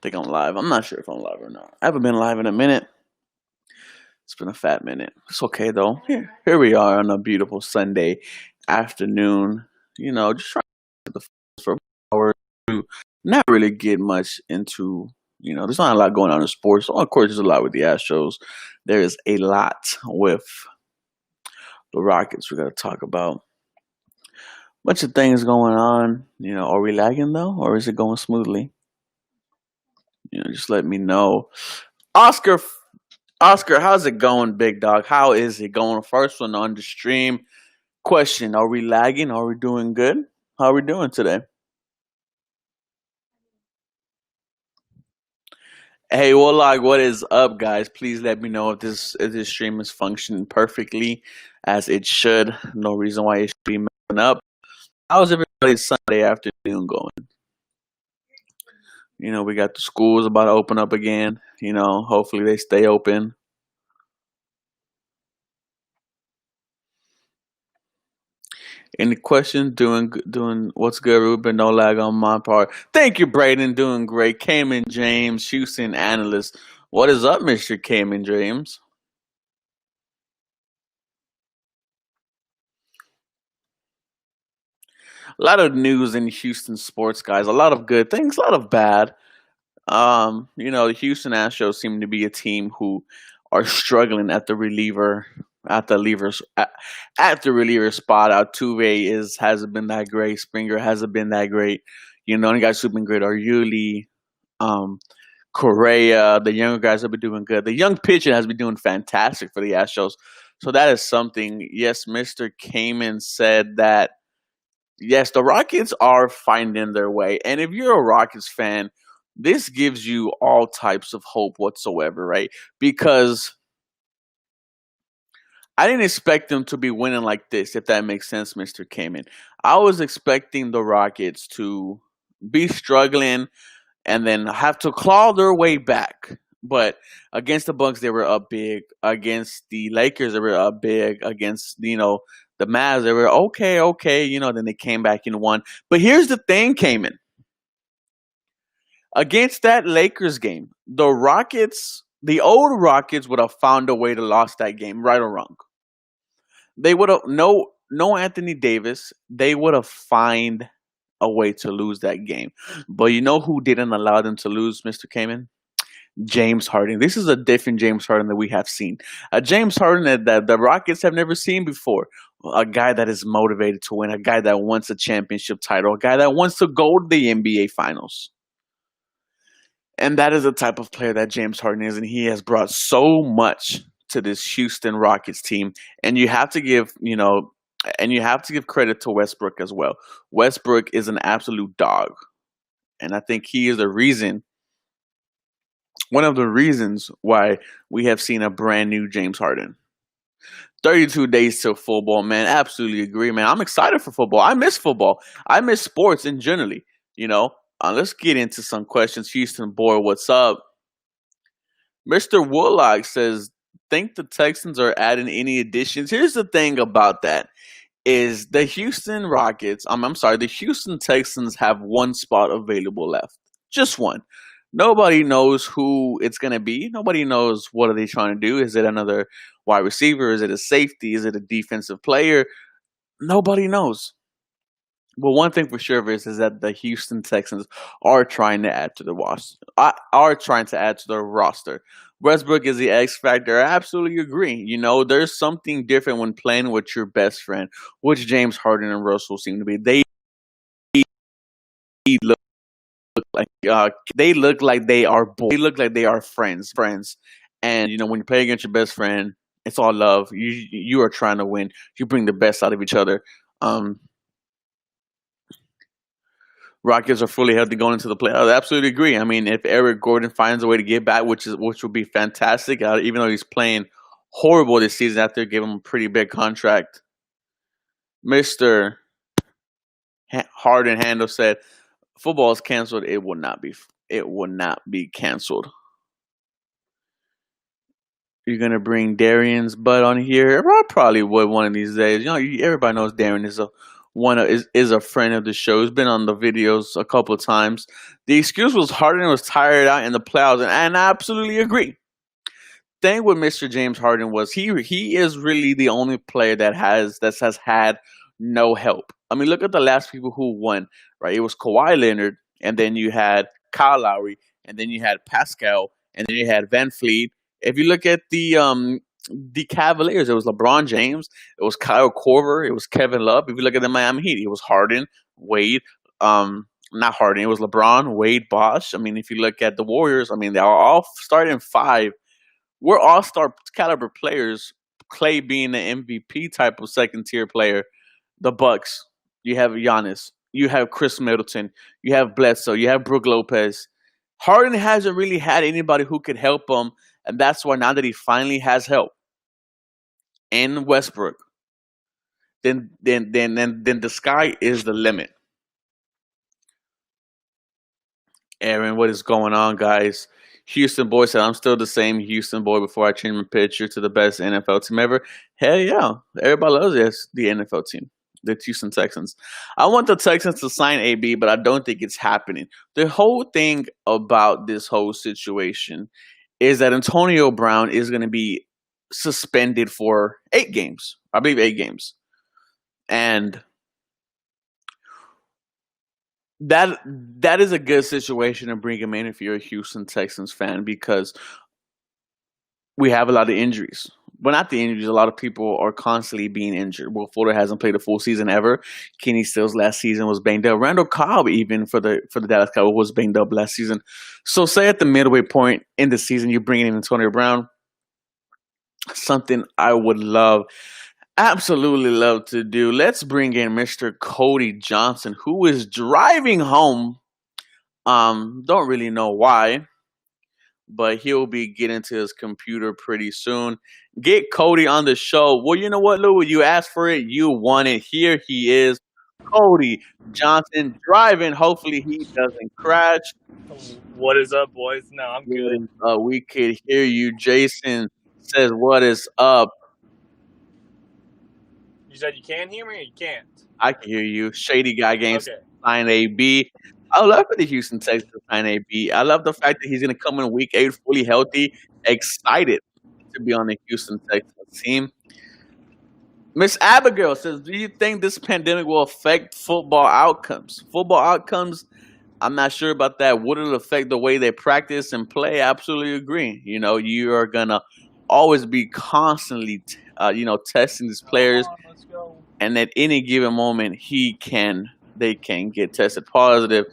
think I'm live. I'm not sure if I'm live or not. I haven't been live in a minute. It's been a fat minute. It's okay though. Here we are on a beautiful Sunday afternoon. Just trying to get the for an hour to not really get much into. There's not a lot going on in sports. Of course, there's a lot with the Astros. There is a lot with the Rockets. We got to talk about. Bunch of things going on. Are we lagging though, or is it going smoothly? Just let me know. Oscar, Oscar, how's it going, big dog? How is it going? First one on the stream. Question: Are we lagging? Are we doing good? How are we doing today? Hey, Warlock, what is up, guys? Please let me know if this stream is functioning perfectly as it should. No reason why it should be messing up. How's everybody's Sunday afternoon going? We got the schools about to open up again. Hopefully they stay open. Any questions? Doing what's good, Ruben? No lag on my part. Thank you, Braden. Doing great. Cayman James, Houston analyst. What is up, Mr. Cayman James? A lot of news in Houston sports, guys. A lot of good things, a lot of bad. The Houston Astros seem to be a team who are struggling at the reliever at the reliever spot. Altuve hasn't been that great. Springer hasn't been that great. The only guys who've been great are Yuli, um, Correa. The younger guys have been doing good. The young pitcher has been doing fantastic for the Astros. So that is something. Yes, Mr. Kamen said that. Yes, the Rockets are finding their way. And if you're a Rockets fan, this gives you all types of hope whatsoever, right? Because I didn't expect them to be winning like this, if that makes sense, Mr. Kamen. I was expecting the Rockets to be struggling and then have to claw their way back. But against the Bucks, they were up big. Against the Lakers, they were up big. Against the Mavs, they were okay. Then they came back and won. But here's the thing, Cayman. Against that Lakers game, the old Rockets would have found a way to lost that game, right or wrong. They would have no Anthony Davis. They would have find a way to lose that game. But you know who didn't allow them to lose, Mr. Kamen? James Harden. This is a different James Harden that we have seen. A James Harden that the Rockets have never seen before. A guy that is motivated to win. A guy that wants a championship title. A guy that wants to go to the NBA Finals. And that is the type of player that James Harden is, and he has brought so much to this Houston Rockets team. And you have to give, credit to Westbrook as well. Westbrook is an absolute dog. And I think he is one of the reasons why we have seen a brand new James Harden. 32 days till football, man. Absolutely agree, man. I'm excited for football. I miss football. I miss sports in generally, let's get into some questions. Houston boy, what's up? Mr. Woodlock says, think the Texans are adding any additions? Here's the thing about that is the Houston Rockets, I'm sorry, the Houston Texans have one spot available left. Just one. Nobody knows who it's going to be. Nobody knows what are they trying to do. Is it another wide receiver? Is it a safety? Is it a defensive player? Nobody knows. But one thing for sure is that the Houston Texans are trying to add to the roster. Westbrook is the X factor. I absolutely agree. There's something different when playing with your best friend, which James Harden and Russell seem to be. They look like they are boys. They look like they are friends. And when you play against your best friend, it's all love. You are trying to win. You bring the best out of each other. Rockets are fully healthy going into the playoffs. I absolutely agree. I mean, if Eric Gordon finds a way to get back, which would be fantastic, even though he's playing horrible this season after giving him a pretty big contract. Mr. Harden Handle said, "Football is canceled. It will not be. It will not be canceled." You're gonna bring Darian's butt on here? I probably would one of these days. Everybody knows Darian is a is a friend of the show. He's been on the videos a couple of times. The excuse was Harden was tired out in the playoffs, and I absolutely agree. Thing with Mr. James Harden was he is really the only player that has had no help. I mean, look at the last people who won, right? It was Kawhi Leonard, and then you had Kyle Lowry, and then you had Pascal, and then you had Van Fleet. If you look at the Cavaliers, it was LeBron James, it was Kyle Korver, it was Kevin Love. If you look at the Miami Heat, it was Harden, Wade, not Harden, it was LeBron, Wade, Bosh. I mean, if you look at the Warriors, I mean, they are all starting five. We're all star caliber players. Clay being the MVP type of second tier player. The Bucks, you have Giannis, you have Chris Middleton, you have Bledsoe, you have Brook Lopez. Harden hasn't really had anybody who could help him, and that's why now that he finally has help in Westbrook, then the sky is the limit. Aaron, what is going on, guys? Houston boy said, I'm still the same Houston boy before I change my picture to the best NFL team ever. Hell yeah. Everybody loves the NFL team, the Houston Texans. I want the Texans to sign AB, but I don't think it's happening. The whole thing about this whole situation is that Antonio Brown is going to be suspended for 8 games. I believe 8 games. And that is a good situation to bring him in if you're a Houston Texans fan, because we have a lot of injuries. But not the injuries. A lot of people are constantly being injured. Will Fuller hasn't played a full season ever. Kenny Stills last season was banged up. Randall Cobb, even for the Dallas Cowboys, was banged up last season. So say at the midway point in the season, you're bringing in Antonio Brown. Something I would absolutely love to do. Let's bring in Mr. Cody Johnson, who is driving home. Don't really know why, but he'll be getting to his computer pretty soon. Get Cody on the show. Well, you know what, Louis? You asked for it. You want it. Here he is, Cody Johnson, driving. Hopefully he doesn't crash. What is up, boys? No, I'm good. We could hear you. Jason says, what is up? You said you can hear me or you can't? I can hear you. Shady Guy Games, Okay. sign AB. I love for the Houston Texans to sign AB. I love the fact that he's going to come in week 8 fully healthy, excited to be on the Houston Texans team. Miss Abigail says, do you think this pandemic will affect football outcomes? Football outcomes, I'm not sure about that. Would it affect the way they practice and play? Absolutely agree. You know, you are going to always be constantly, testing these players. Come on, let's go. And at any given moment, they can get tested positive.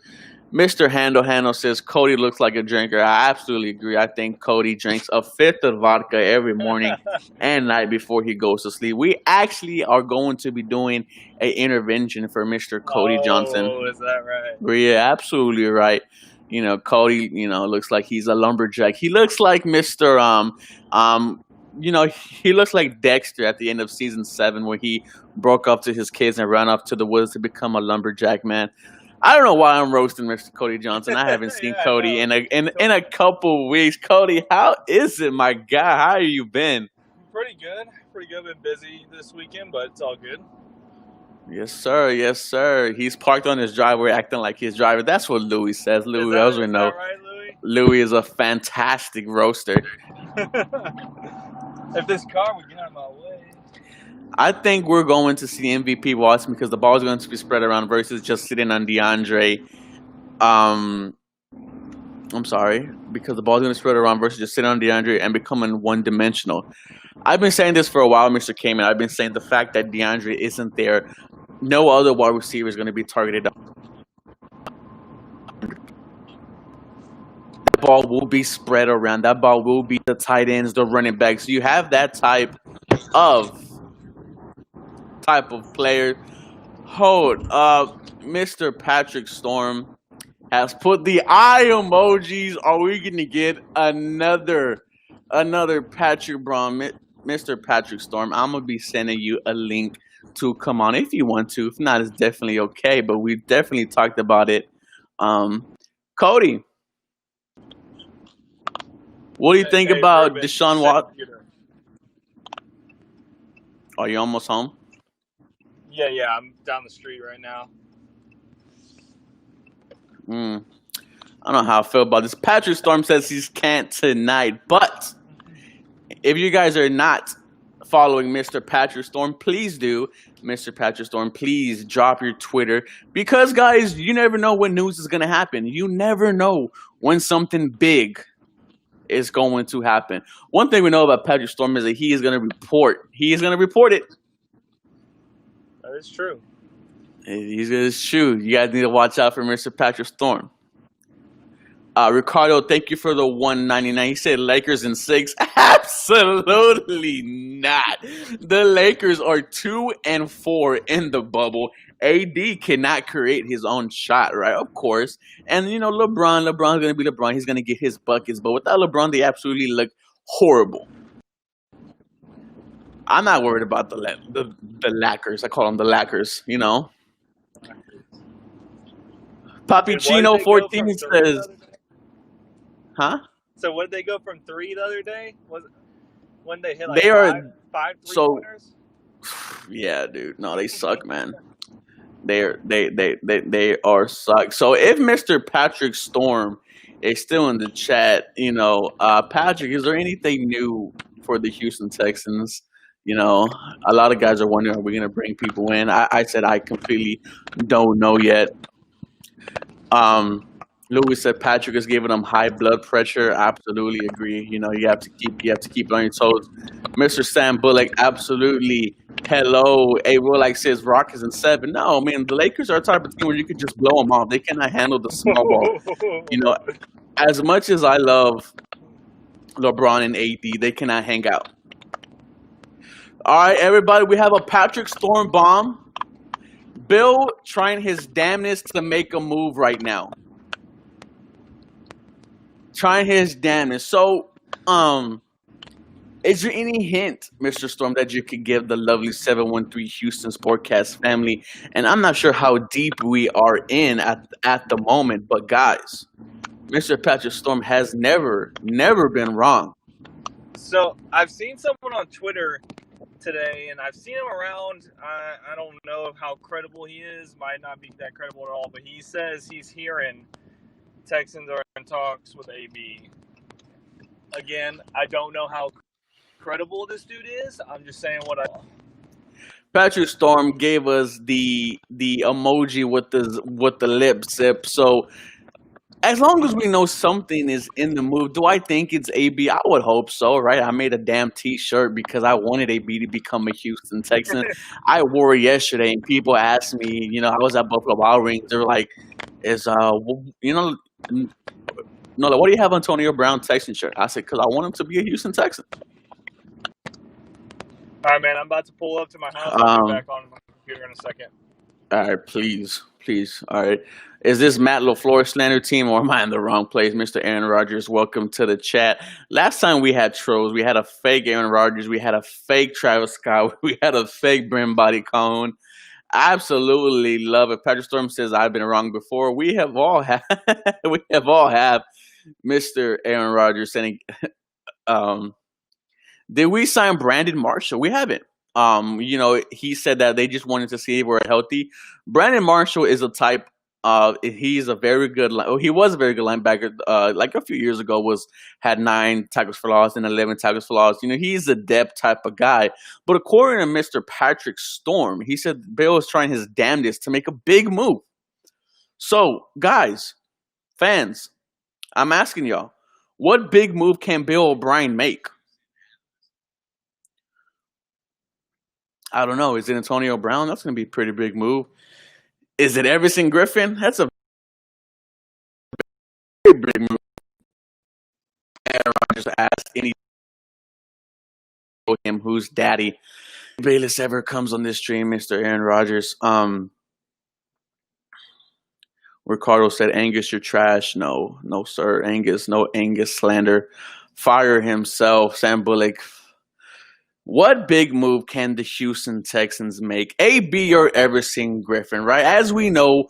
Mr. Handle says Cody looks like a drinker. I absolutely agree. I think Cody drinks a fifth of vodka every morning and night before he goes to sleep. We actually are going to be doing an intervention for Mr. Cody Johnson. Oh, is that right? Yeah, absolutely right. You know, Cody, looks like he's a lumberjack. He looks like Mr. He looks like Dexter at the end of season 7, where he broke up to his kids and ran off to the woods to become a lumberjack, man. I don't know why I'm roasting Mr. Cody Johnson. I haven't seen Cody in a couple weeks. Cody, how is it, my guy? How have you been? Pretty good. Been busy this weekend, but it's all good. Yes, sir. Yes, sir. He's parked on his driveway acting like his driver. That's what Louis says. Louis Elsner, know. Right, Louis? Louis is a fantastic roaster. If this car would get out of my way. I think we're going to see MVP Watson because the ball is going to be spread around versus just sitting on DeAndre. I'm sorry, because the ball is going to spread around versus just sitting on DeAndre and becoming one-dimensional. I've been saying this for a while, Mr. Kamen. I've been saying the fact that DeAndre isn't there, no other wide receiver is going to be targeted. The ball will be spread around. That ball will be the tight ends, the running backs. You have that type of player. Mr. Patrick Storm has put the eye emojis. Are we gonna get another Patrick Brown? Mr. Patrick Storm, I'm gonna be sending you a link to come on if you want to. If not, it's definitely okay, but we've definitely talked about it. Cody, what do you think about Deshaun Watson? Are you almost home? Yeah, I'm down the street right now. Mm. I don't know how I feel about this. Patrick Storm says he can't tonight, but if you guys are not following Mr. Patrick Storm, please do. Mr. Patrick Storm, please drop your Twitter because, guys, you never know when news is going to happen. You never know when something big is going to happen. One thing we know about Patrick Storm is that he is going to report. He is going to report it. That is true. It's true. You guys need to watch out for Mr. Patrick Storm. Ricardo, thank you for the 199. He said Lakers in 6. Absolutely not. The Lakers are 2-4 in the bubble. AD cannot create his own shot, right? Of course. And LeBron's gonna be LeBron. He's gonna get his buckets, but without LeBron, they absolutely look horrible. I'm not worried about the Lakers. I call them the Lakers. Papi Chino 14 says, huh? So what did they go from 3 the other day? Was it when they hit They are five so. three-pointers? Yeah, dude. No, they suck, man. They are suck. So if Mr. Patrick Storm is still in the chat, Patrick, is there anything new for the Houston Texans? A lot of guys are wondering, are we going to bring people in? I said I completely don't know yet. Louis said Patrick is giving them high blood pressure. Absolutely agree. You have to keep on your toes. Mr. Sam Bullock, absolutely. Hello. A Rolex says Rockets in 7. No, man, the Lakers are a type of team where you could just blow them off. They cannot handle the small ball. As much as I love LeBron and AD, they cannot hang out. All right, everybody, we have a Patrick Storm bomb. Bill trying his damnedest to make a move right now. Trying his damnedest. So, is there any hint, Mr. Storm, that you could give the lovely 713 Houston Sportcast family? And I'm not sure how deep we are in at the moment, but guys, Mr. Patrick Storm has never been wrong. So I've seen someone on Twitter today, and I've seen him around. I don't know how credible he is. Might not be that credible at all, but he says he's hearing Texans are in talks with AB. Again, I don't know how credible this dude is. I'm just saying what I. Patrick Storm gave us the emoji with the lip zip. So as long as we know something is in the move, do I think it's AB? I would hope so, right? I made a damn T-shirt because I wanted AB to become a Houston Texan. I wore it yesterday, and people asked me, I was at Buffalo Wild Wings. They're like, like, what do you have Antonio Brown Texan shirt? I said, because I want him to be a Houston Texan. All right, man, I'm about to pull up to my house. I'll be back on my computer in a second. All right, please. All right. Is this Matt LaFleur slander team, or am I in the wrong place? Mr. Aaron Rodgers, welcome to the chat. Last time we had trolls, we had a fake Aaron Rodgers, we had a fake Travis Scott, we had a fake Bryn Body Cone. Absolutely love it. Patrick Storm says I've been wrong before. We have all had Mr. Aaron Rodgers saying, did we sign Brandon Marshall? We haven't. He said that they just wanted to see if we're healthy. Brandon Marshall is a type of, he was a very good linebacker. Like a few years ago, had 9 tackles for loss and 11 tackles for loss. He's a depth type of guy. But according to Mr. Patrick Storm, he said Bill is trying his damnedest to make a big move. So, guys, fans, I'm asking y'all, what big move can Bill O'Brien make? I don't know. Is it Antonio Brown? That's going to be a pretty big move. Is it Everson Griffin? That's a very big move. Aaron Rodgers asked him who's daddy. Bayless ever comes on this stream, Mr. Aaron Rodgers. Ricardo said, Angus, you're trash. No, sir. Angus, no Angus slander. Fire himself. Sam Bullock. What big move can the Houston Texans make? AB or Everson Griffin, right? As we know,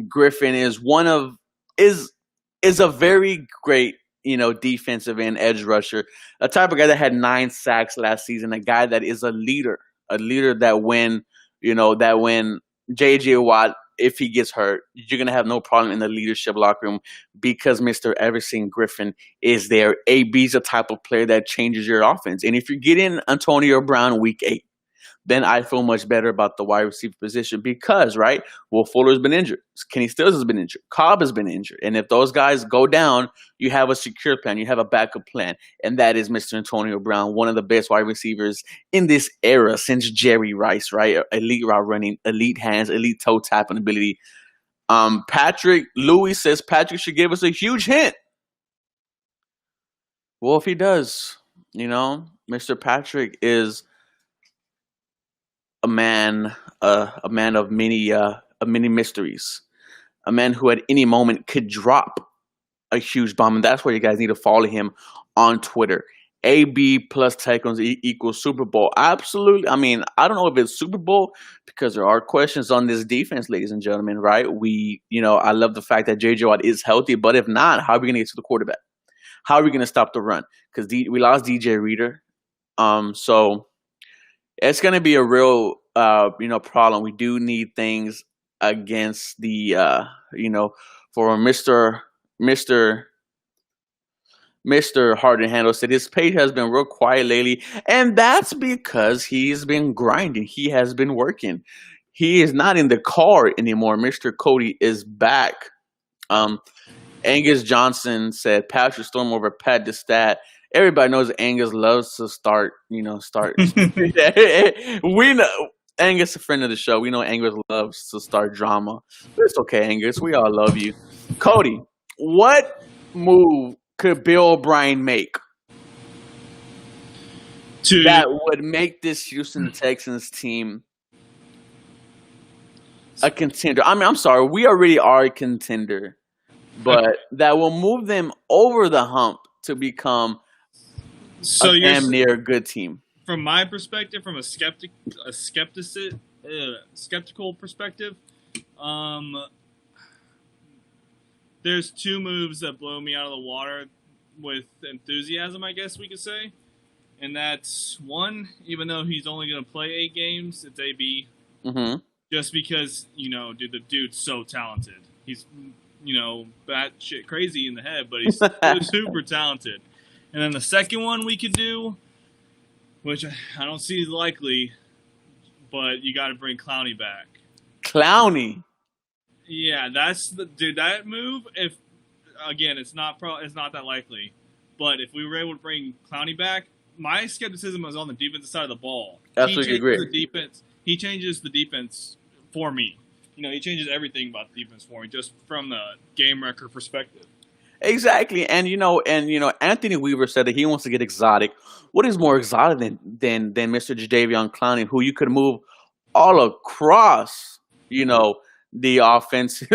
Griffin is a very great, defensive end edge rusher, a type of guy that had 9 sacks last season, a guy that is a leader that when that when J.J. Watt, if he gets hurt, you're going to have no problem in the leadership locker room because Mr. Everson Griffin is there. AB's the type of player that changes your offense. And if you're getting Antonio Brown week 8, then I feel much better about the wide receiver position because, right, Will Fuller's been injured. Kenny Stills has been injured. Cobb has been injured. And if those guys go down, you have a secure plan. You have a backup plan. And that is Mr. Antonio Brown, one of the best wide receivers in this era since Jerry Rice, right? Elite route running, elite hands, elite toe tapping ability. Patrick Louis says Patrick should give us a huge hint. Well, if he does, Mr. Patrick is a man of many mysteries, a man who at any moment could drop a huge bomb, and that's why you guys need to follow him on Twitter. AB plus takedowns equals Super Bowl. Absolutely. I mean, I don't know if it's Super Bowl because there are questions on this defense, ladies and gentlemen, right? I love the fact that J.J. Watt is healthy, but if not, how are we going to get to the quarterback? How are we going to stop the run? Because we lost DJ Reader. So it's going to be a real, problem. We do need things against the, for Mr. Harden Handle said his page has been real quiet lately, and that's because he's been grinding. He has been working. He is not in the car anymore. Mr. Cody is back. Angus Johnson said Patrick Storm over Pat Destat. Everybody knows Angus loves to start. We know Angus, a friend of the show. We know Angus loves to start drama. But it's okay, Angus. We all love you. Cody, what move could Bill O'Brien make that would make this Houston Texans team a contender? I mean, I'm sorry, we already are a contender, but that will move them over the hump to become a damn near good team. From my perspective, from a skeptical perspective, there's two moves that blow me out of the water with enthusiasm, I guess we could say. And that's one, even though he's only going to play 8 games, it's AB. Mm-hmm. Just because, the dude's so talented. He's, batshit crazy in the head, but he's super talented. And then the second one we could do, which I don't see likely, but you got to bring Clowney back. Clowney? Yeah, that's that move. If again, it's not that likely, but if we were able to bring Clowney back, my skepticism was on the defensive side of the ball. Absolutely agree. He changes the defense for me. He changes everything about the defense for me, just from the game record perspective. Exactly, and Anthony Weaver said that he wants to get exotic. What is more exotic than Mr. Jadeveon Clowney, who you could move all across, the offensive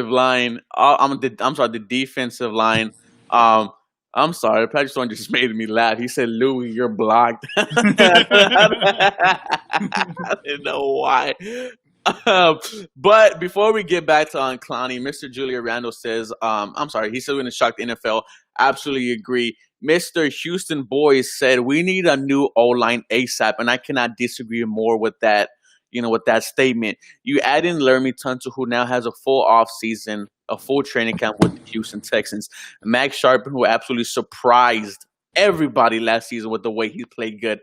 line. The defensive line. I'm sorry, Patrick Stone just made me laugh. He said, "Louis, you're blocked." I didn't know why. But before we get back to Clowney, Mr. Julia Randall says, he said we're going to shock the NFL. Absolutely agree. Mr. Houston Boys said we need a new O-line ASAP, and I cannot disagree more with that. With that statement. You add in Laramie Tunsil, who now has a full off season, a full training camp with the Houston Texans. Max Sharpen, who absolutely surprised everybody last season with the way he played good.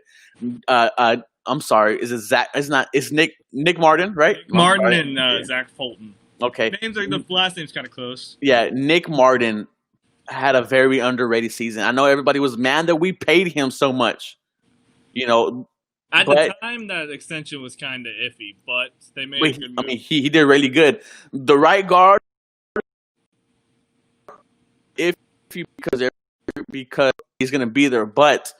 I'm sorry, is it Zach? It's Nick Martin, right? Martin and Zach Fulton. Okay. The last name's kind of close. Yeah, Nick Martin had a very underrated season. I know everybody was mad that we paid him so much. At the time, that extension was kind of iffy, but they made a good move. I mean, he did really good. The right guard, because he's going to be there, but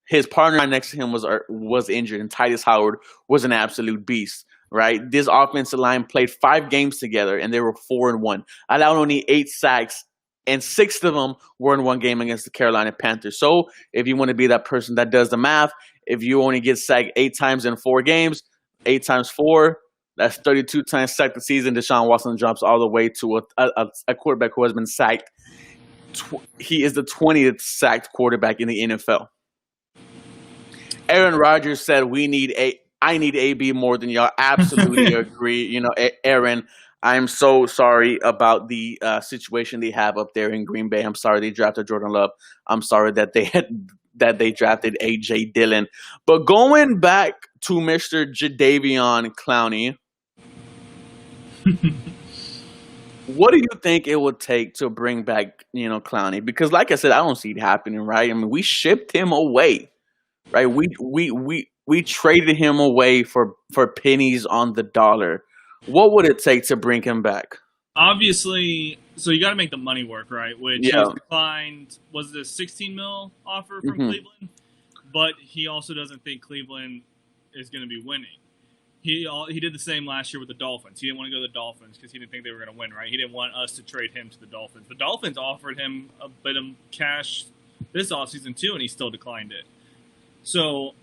his partner next to him was injured, and Titus Howard was an absolute beast. Right, this offensive line played 5 games together, and they were 4-1, allowed only 8 sacks, and 6 of them were in one game against the Carolina Panthers. So, if you want to be that person that does the math, if you only get sacked 8 times in 4 games, 8 times 4, that's 32 times sacked the season. Deshaun Watson drops all the way to a quarterback who has been sacked. He is the 20th sacked quarterback in the NFL. Aaron Rodgers said we need I need AB more than y'all. Absolutely agree. Aaron, I'm so sorry about the situation they have up there in Green Bay. I'm sorry they drafted Jordan Love. I'm sorry that they drafted AJ Dillon. But going back to Mr. Jadeveon Clowney, what do you think it would take to bring back, Clowney? Because like I said, I don't see it happening, right? I mean, we shipped him away, right? We traded him away for pennies on the dollar. What would it take to bring him back? Obviously, so you got to make the money work, right? Which he Yeah. was declined. Was it a 16 mil offer from Mhm. Cleveland? But he also doesn't think Cleveland is going to be winning. He did the same last year with the Dolphins. He didn't want to go to the Dolphins because he didn't think they were going to win, right? He didn't want us to trade him to the Dolphins. The Dolphins offered him a bit of cash this offseason too, and he still declined it. So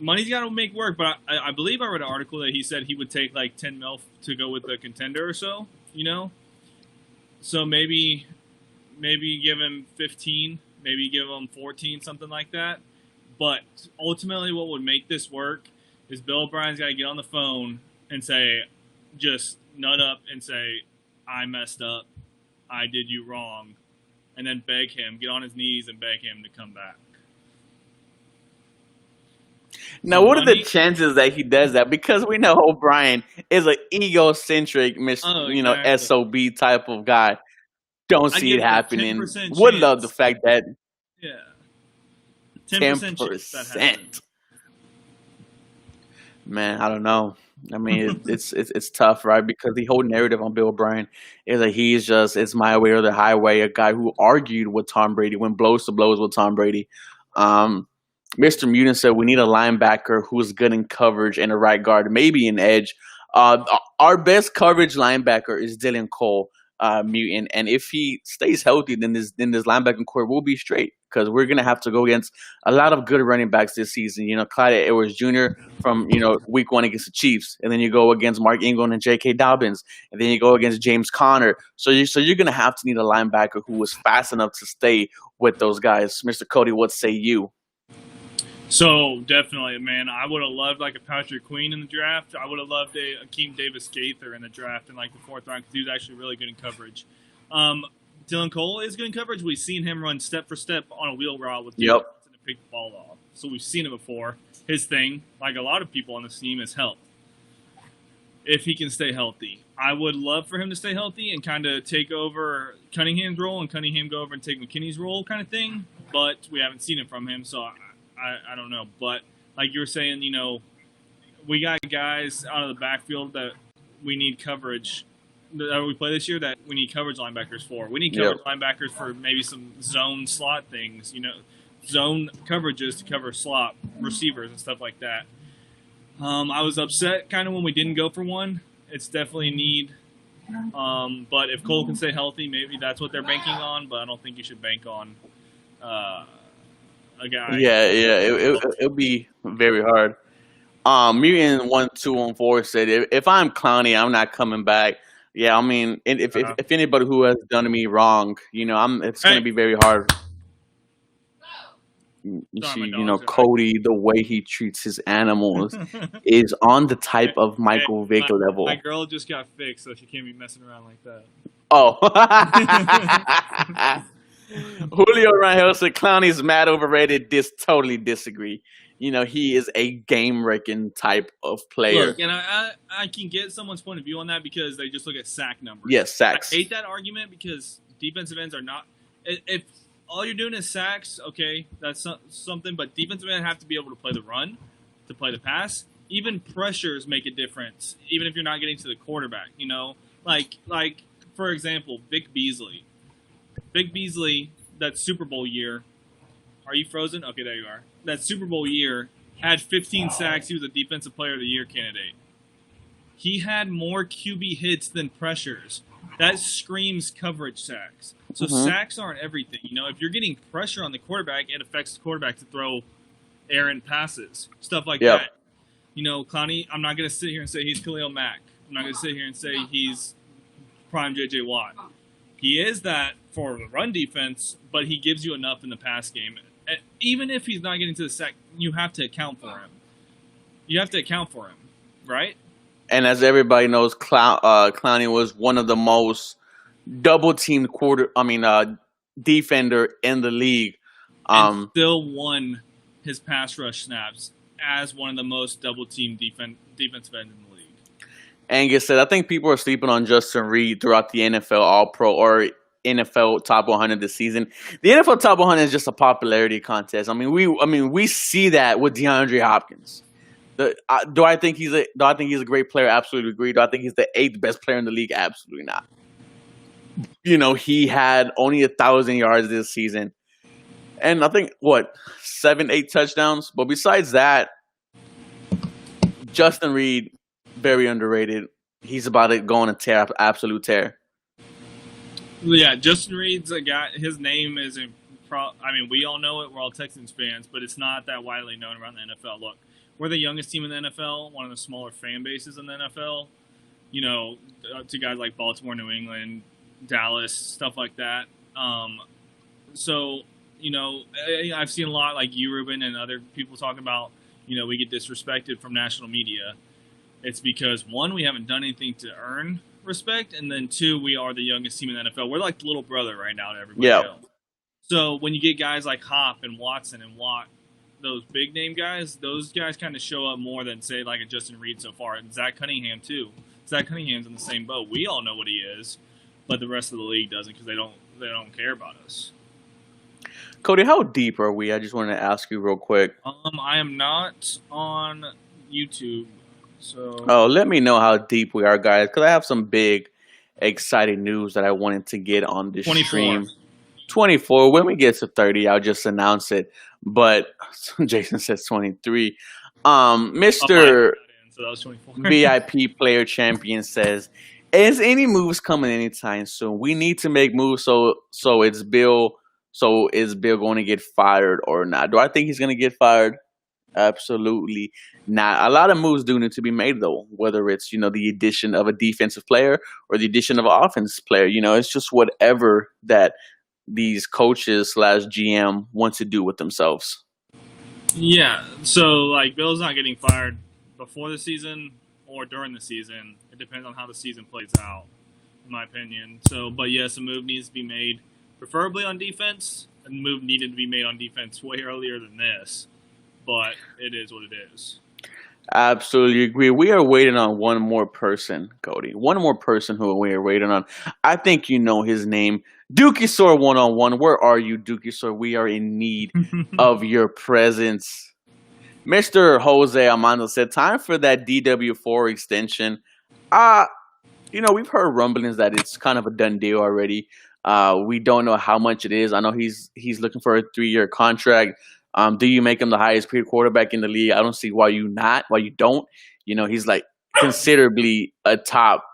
money's got to make work. But I believe I read an article that he said he would take like 10 mil to go with the contender or so. So maybe give him 15, maybe give him 14, something like that. But ultimately, what would make this work is Bill O'Brien's got to get on the phone and say, just nut up and say, I messed up, I did you wrong, and then beg him, get on his knees and beg him to come back. Now, what are the chances that he does that? Because we know O'Brien is an egocentric, Exactly. SOB type of guy. Don't I'd see give it it a happening. 10% Would love the chance. fact that Yeah. 10% chance that happens. 10%. Man, I don't know. I mean, it's tough, right? Because the whole narrative on Bill O'Brien is that it's my way or the highway. A guy who argued with Tom Brady, went blows to blows with Tom Brady. Mr. Mutant said we need a linebacker who's good in coverage and a right guard, maybe an edge. Our best coverage linebacker is Dylan Cole, Mutant, and if he stays healthy, then this linebacking core will be straight because we're gonna have to go against a lot of good running backs this season. Clyde Edwards Jr. from week 1 against the Chiefs, and then you go against Mark Ingram and J.K. Dobbins, and then you go against James Conner. So you're gonna have to need a linebacker who is fast enough to stay with those guys. Mr. Cody, what say you? So definitely, man, I would have loved like a Patrick Queen in the draft. I would have loved a Akeem Davis Gaither in the draft in like the 4th round because he was actually really good in coverage. Dylan Cole is good in coverage. We've seen him run step for step on a wheel route with Yep. and to pick the ball off. So we've seen it before. His thing, like a lot of people on this team, is health. If he can stay healthy, I would love for him to stay healthy and kind of take over Cunningham's role and Cunningham go over and take McKinney's role, kind of thing. But we haven't seen it from him, so I don't know. But like you were saying, we got guys out of the backfield that we need coverage that we play this year that we need coverage linebackers for. We need coverage linebackers for maybe some zone slot things, zone coverages to cover slot receivers and stuff like that. I was upset kind of when we didn't go for one. It's definitely a need. But if Cole can stay healthy, maybe that's what they're banking on. But I don't think you should bank on a guy. Yeah, it'll be very hard. Mutant 1214 said, if I'm Clowney, I'm not coming back. Yeah, I mean, if anybody who has done me wrong, it's going to be very hard. You see, Cody, the way he treats his animals is on the type of Michael Vick level. My girl just got fixed, so she can't be messing around like that. Oh. Julio Rangel said Clowney's mad overrated. Totally disagree. He is a game-wrecking type of player. Look, and I can get someone's point of view on that because they just look at sack numbers. Yes, sacks. I hate that argument because defensive ends are not. If all you're doing is sacks, okay, that's something. But defensive ends have to be able to play the run, to play the pass. Even pressures make a difference, even if you're not getting to the quarterback. Like for example, Vic Beasley. Vic Beasley, that Super Bowl year. Are you frozen? Okay, there you are. That Super Bowl year had 15 sacks. He was a Defensive Player of the Year candidate. He had more QB hits than pressures. That screams coverage sacks. So sacks aren't everything. If you're getting pressure on the quarterback, it affects the quarterback to throw errant passes, stuff like that. Clowney, I'm not going to sit here and say he's Khalil Mack. I'm not going to sit here and say he's prime J.J. Watt. He is that for the run defense, but he gives you enough in the pass game. Even if he's not getting to the sack, you have to account for him. You have to account for him, right? And as everybody knows, Clowney was one of the most double teamed defender in the league. And still won his pass rush snaps as one of the most double teamed defensive ends in the league. Angus said, I think people are sleeping on Justin Reed throughout the NFL All-Pro or NFL Top 100 this season. The NFL Top 100 is just a popularity contest. We see that with DeAndre Hopkins. Do I think he's a great player? Absolutely agree. Do I think he's the 8th best player in the league? Absolutely not. He had only 1,000 yards this season, and I think 7-8 touchdowns. But besides that, Justin Reed, very underrated. He's about to go on a tear, absolute tear. Yeah, Justin Reed's a guy. His name isn't. We all know it. We're all Texans fans, but it's not that widely known around the NFL. Look, we're the youngest team in the NFL, one of the smaller fan bases in the NFL. To guys like Baltimore, New England, Dallas, stuff like that. I've seen a lot like you, Ruben, and other people talking about, we get disrespected from national media. It's because, one, we haven't done anything to earn respect, and then 2, we are the youngest team in the NFL. We're like the little brother right now to everybody else. So when you get guys like Hop and Watson and Watt, those big name guys, those guys kind of show up more than, say, like a Justin Reed so far, and Zach Cunningham too. Zach Cunningham's in the same boat. We all know what he is, but the rest of the league doesn't because they don't care about us. Cody, how deep are we? I just wanted to ask you real quick. I am not on YouTube, so. Oh, let me know how deep we are, guys, because I have some big, exciting news that I wanted to get on this 24. stream. 24. When we get to 30, I'll just announce it. But Jason says 23. Mr. So that was 24. VIP Player Champion says, "Is any moves coming anytime soon? We need to make moves. So is Bill going to get fired or not? Do I think he's going to get fired? Absolutely not. A lot of moves do need to be made, though, whether it's, the addition of a defensive player or the addition of an offensive player. It's just whatever that these coaches / GM want to do with themselves." Yeah, so, Bill's not getting fired before the season or during the season. It depends on how the season plays out, in my opinion. So, but yes, a move needs to be made, preferably on defense. A move needed to be made on defense way earlier than this, but it is what it is. Absolutely agree. We are waiting on one more person, Cody. One more person who we are waiting on. I think you know his name. Dookie Sore 1-on-1. Where are you, Dookie Sore? We are in need of your presence. Mr. Jose Armando said, time for that DW4 extension. We've heard rumblings that it's kind of a done deal already. We don't know how much it is. I know he's looking for a 3-year contract. Do you make him the highest paid quarterback in the league? I don't see why you don't. He's like considerably a top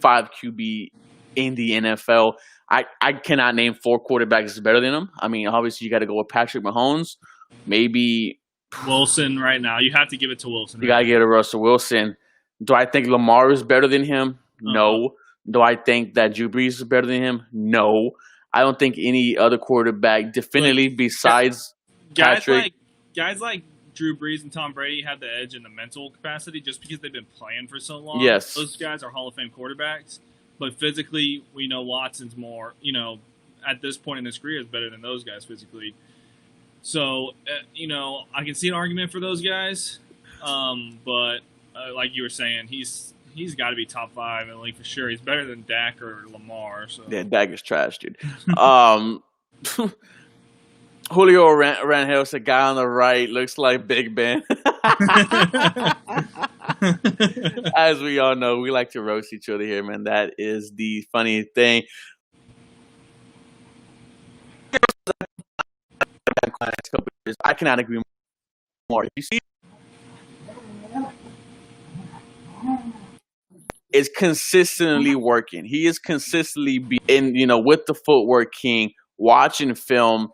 5 QB in the NFL. I cannot name 4 quarterbacks better than him. Obviously you got to go with Patrick Mahomes. Maybe Wilson right now. You have to give it to Wilson. You got to give it to Russell Wilson. Do I think Lamar is better than him? No. Do I think that Drew Brees is better than him? No. I don't think any other quarterback definitively besides Patrick. Guys like Drew Brees and Tom Brady have the edge in the mental capacity just because they've been playing for so long. Yes. Those guys are Hall of Fame quarterbacks. But physically, we know Watson's more, at this point in his career is better than those guys physically. So, I can see an argument for those guys. But like you were saying, he's got to be top 5 in the league for sure. He's better than Dak or Lamar. So. Yeah, Dak is trash, dude. Julio Rangel said, guy on the right looks like Big Ben. As we all know, we like to roast each other here, man. That is the funny thing. I cannot agree more. You see, is consistently working. He is consistently with the footwork king, watching film.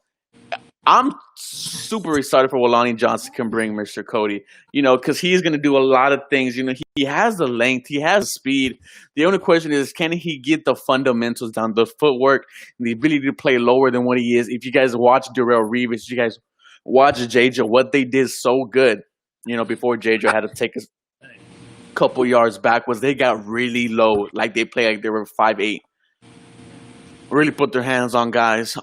I'm super excited for what Lonnie Johnson can bring, Mr. Cody, because he's going to do a lot of things. He has the length, he has speed. The only question is, can he get the fundamentals down, the footwork, the ability to play lower than what he is? If you guys watch Darrelle Revis, you guys watch JJ, what they did so good before JJ had to take a couple yards back, was they got really low, like they play like they were 5'8". Really put their hands on guys.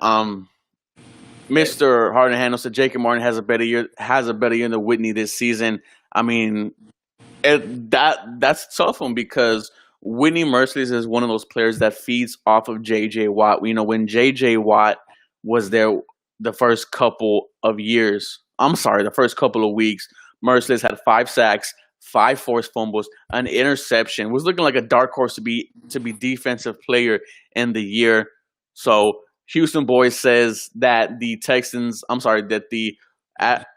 Mr. Harden Handle said Jacob Martin has a better year than Whitney this season. I mean, that's tough one because Whitney Merciless is one of those players that feeds off of J.J. Watt. When J.J. Watt was there the first couple of weeks, Merciless had 5 sacks, 5 forced fumbles, an interception. Was looking like a dark horse to be defensive player in the year. So Houston Boys says that the Texans, every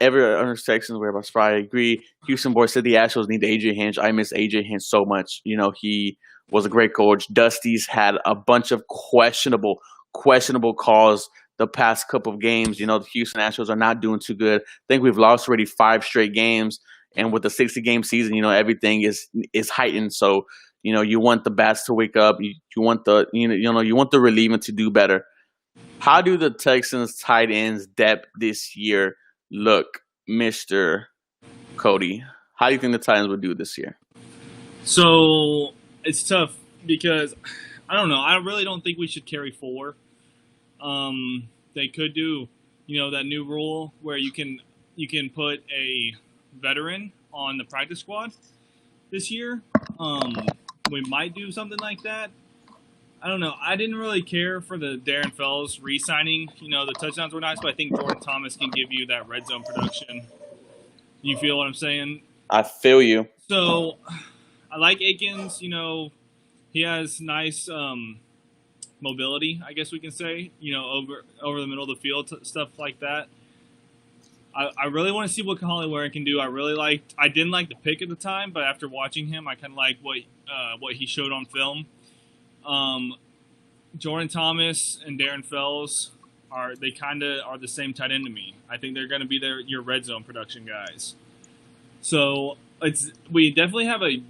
other Texans, wherever I agree. Houston Boys said the Astros need AJ Hinch. I miss AJ Hinch so much. He was a great coach. Dusty's had a bunch of questionable calls the past couple of games. The Houston Astros are not doing too good. I think we've lost already 5 straight games, and with the 60-game season, everything is heightened. So, you want the bats to wake up. You want the you want the relieving to do better. How do the Texans tight ends depth this year look, Mr. Cody? How do you think the Titans would do this year? So it's tough because I don't know. I really don't think we should carry 4. They could do, that new rule where you can put a veteran on the practice squad this year. We might do something like that. I don't know. I didn't really care for the Darren Fells re-signing. The touchdowns were nice, but I think Jordan Thomas can give you that red zone production. You feel what I'm saying? I feel you. So I like Akins. He has nice mobility, I guess we can say, over the middle of the field, stuff like that. I really want to see what Holly Warren can do. I didn't like the pick at the time, but after watching him, I kind of like what he showed on film. Jordan Thomas and Darren Fells are the same tight end to me. I think they're going to be your red zone production guys. So we definitely have a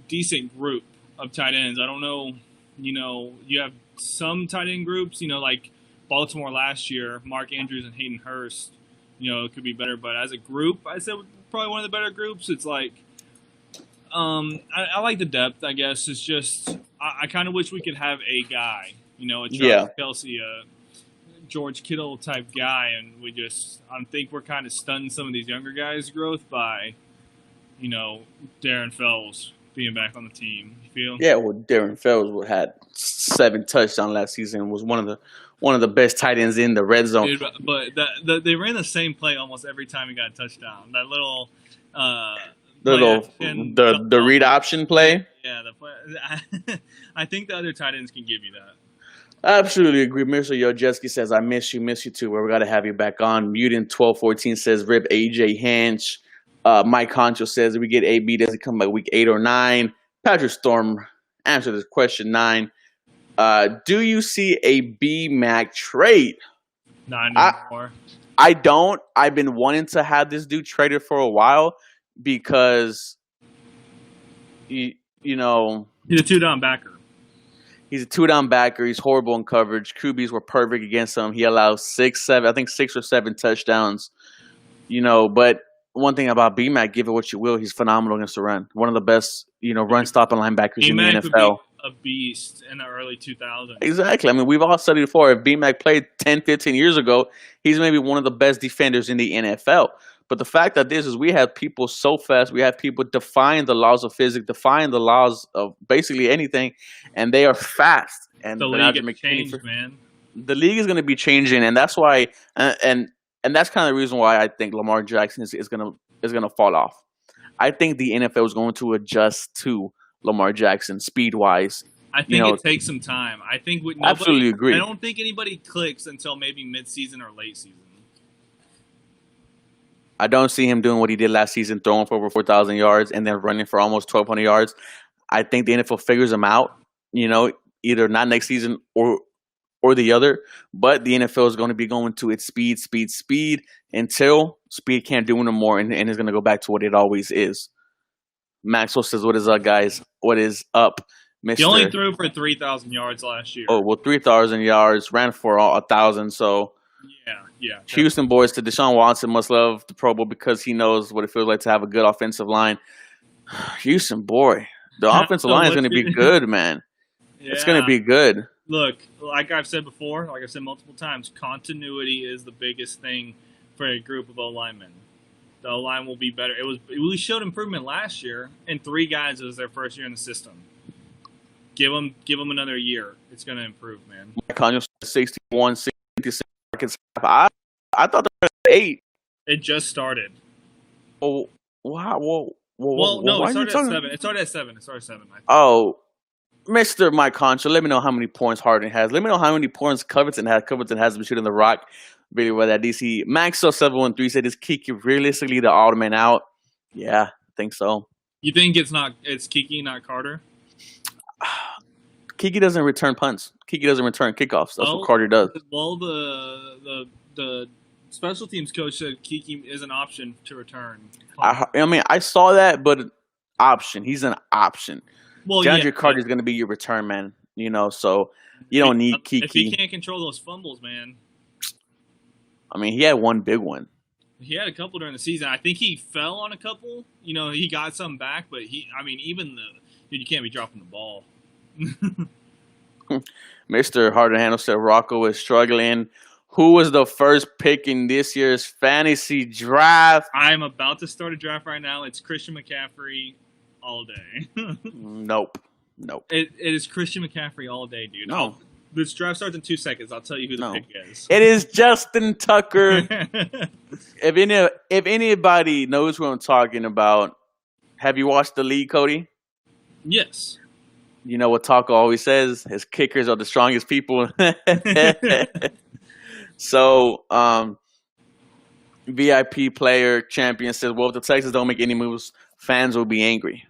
decent group of tight ends. I don't know, you have some tight end groups, like Baltimore last year, Mark Andrews and Hayden Hurst, it could be better. But as a group, I said probably one of the better groups. It's like, I like the depth, I guess. It's just, I kind of wish we could have a guy, a Travis Kelce, a George Kittle type guy, and I think we're kind of stunning some of these younger guys' growth by, Darren Fells being back on the team. You feel? Yeah, well, Darren Fells had 7 touchdowns last season. Was one of the best tight ends in the red zone. Dude, but they ran the same play almost every time he got a touchdown. That little the read option play. Yeah, the play. I think the other tight ends can give you that. I absolutely agree. Mr. Yojeski says, I miss you too. We're going to have you back on. Mutant 1214 says, rip AJ Hinch. Mike Concho says, we get AB, does it come by week 8 or 9? Patrick Storm answer this question 9. Do you see a B-Mac trade? Not anymore. I don't. I've been wanting to have this dude traded for a while because, he's a 2-down backer. He's a 2-down backer. He's horrible in coverage. QBs were perfect against him. He allows 6 or 7 touchdowns. But one thing about B-Mac, give it what you will, he's phenomenal against the run. One of the best, run-stopping linebackers in the NFL. Would be a beast in the early 2000s. Exactly. I mean, we've all studied before. If B-Mac played 10, 15 years ago, he's maybe one of the best defenders in the NFL. But the fact that we have people so fast, we have people defying the laws of physics, defying the laws of basically anything, and they are fast. And the league has changed, man. The league is going to be changing, and that's why, and that's kind of the reason why I think Lamar Jackson is gonna fall off. I think the NFL is going to adjust to Lamar Jackson speed wise. I think it takes some time. I think absolutely agree. I don't think anybody clicks until maybe mid-season or late season. I don't see him doing what he did last season, throwing for over 4,000 yards and then running for almost 1,200 yards. I think the NFL figures him out. Either not next season or the other, but the NFL is going to be going to its speed until speed can't do no more and is going to go back to what it always is. Maxwell says, what is up, guys? What is up, Mr.? He only threw for 3,000 yards last year. Oh, well, 3,000 yards, ran for 1,000, so Yeah. Houston boys to Deshaun Watson must love the Pro Bowl because he knows what it feels like to have a good offensive line. Houston boy, the I offensive don't know line is what going to be you- good, man. It's going to Yeah. be good. Look, like I've said before, like I've said multiple times, continuity is the biggest thing for a group of O linemen. The O line will be better. We showed improvement last year, and 3 guys it was their first year in the system. Give them another year. It's going to improve, man. Mike Conner 61, 66 markets. I thought they were 8. It just started. Oh, wow. Whoa. Well, no, Why it are you started at talking? 7. It started at 7. Oh, Mr. Mike Concha, let me know how many points Harden has. Let me know how many points Covington has. Covington has been shooting the rock really well at DC. Maxwell 713 said, is Kiki realistically the odd man out? Yeah, I think so. You think it's Kiki, not Carter? Kiki doesn't return punts. Kiki doesn't return kickoffs. That's what Carter does. Well, the special teams coach said Kiki is an option to return. I mean, I saw that, but option. He's an option. Well, DeAndre Carter is going to be your return man, so you don't need Kiki. If he can't control those fumbles, man. I mean, he had one big one. He had a couple during the season. I think he fell on a couple. He got some back, but dude, you can't be dropping the ball. Mr. Harden Handle said Rocco is struggling. Who was the first pick in this year's fantasy draft? I'm about to start a draft right now. It's Christian McCaffrey all day. Nope. It is Christian McCaffrey all day, dude. No. This draft starts in 2 seconds. I'll tell you who the pick is. It is Justin Tucker. If anybody knows who I'm talking about, have you watched the league, Cody? Yes. You know what Taco always says? His kickers are the strongest people. So, VIP player champion says, well, if the Texans don't make any moves, fans will be angry.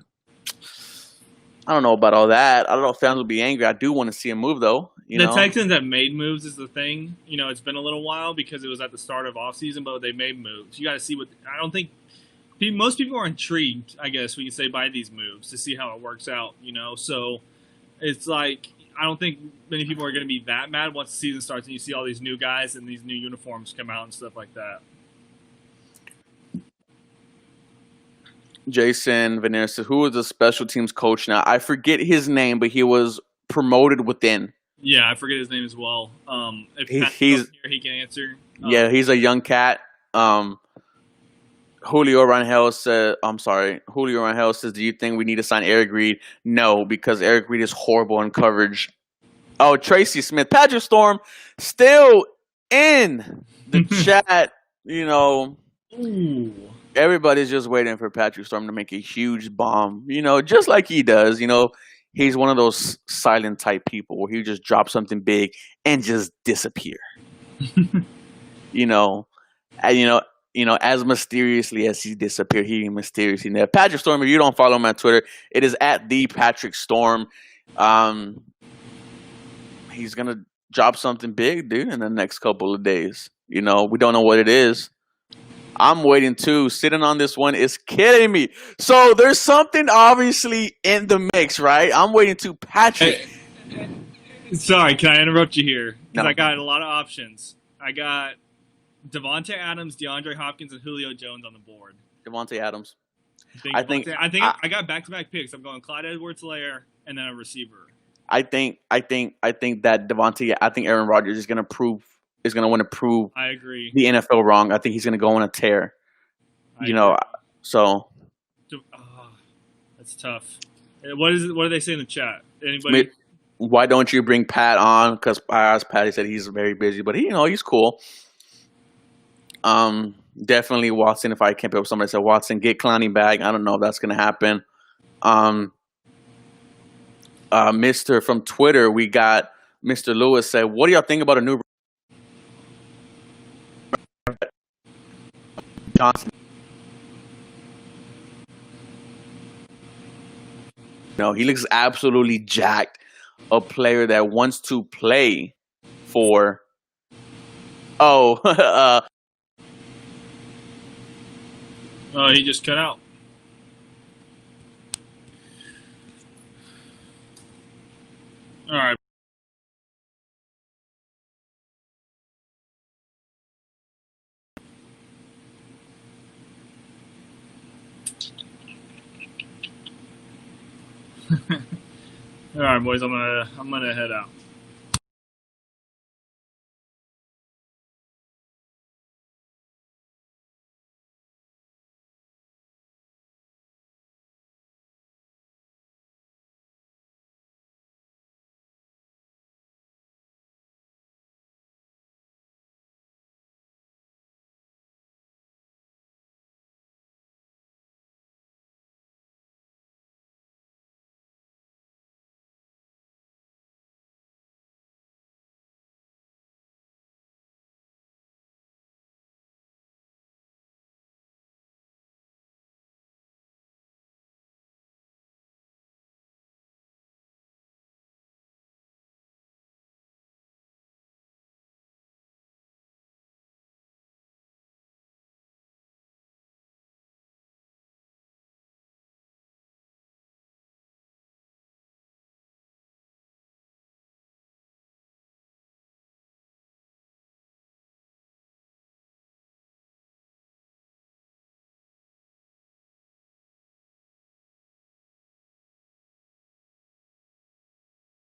I don't know about all that. I don't know if fans will be angry. I do want to see a move, though. The Texans have made moves is the thing. It's been a little while because it was at the start of offseason, but they made moves. You got to see what – I don't think – most people are intrigued, I guess we can say, by these moves to see how it works out, So it's like I don't think many people are going to be that mad once the season starts and you see all these new guys and these new uniforms come out and stuff like that. Jason Veneer says, who is the special teams coach now? I forget his name, but he was promoted within. Yeah, I forget his name as well. If he's here, he can answer. Yeah, he's a young cat. Julio Rangel says, do you think we need to sign Eric Reed? No, because Eric Reed is horrible in coverage. Oh, Tracy Smith. Patrick Storm still in the chat. Ooh. Everybody's just waiting for Patrick Storm to make a huge bomb, just like he does. He's one of those silent type people where he just drop something big and just disappear. As mysteriously as he disappeared, he mysteriously never. Patrick Storm, if you don't follow him on Twitter, it is at the Patrick Storm. He's gonna drop something big, dude, in the next couple of days. We don't know what it is. I'm waiting too. Sitting on this one is killing me. So there's something obviously in the mix, right? I'm waiting to Patrick. Sorry, can I interrupt you here? Because No. I got a lot of options. I got Devontae Adams, DeAndre Hopkins, and Julio Jones on the board. Devontae Adams. I got back-to-back picks. I'm going Clyde Edwards-Helaire and then a receiver. I think that Devontae. I think Aaron Rodgers is gonna want to prove I agree. the NFL wrong. I think he's gonna go on a tear. So That's tough. What do they say in the chat? Anybody? Why don't you bring Pat on? Because I asked Pat. He said he's very busy, but he's cool. Definitely Watson. If I can't pick up somebody said Watson, get Clowney back. I don't know if that's gonna happen. Mr. from Twitter, we got Mr. Lewis said, what do y'all think about a new Johnson? No, he looks absolutely jacked. A player that wants to play for. Oh, He just cut out. All right. All right, boys. I'm gonna head out.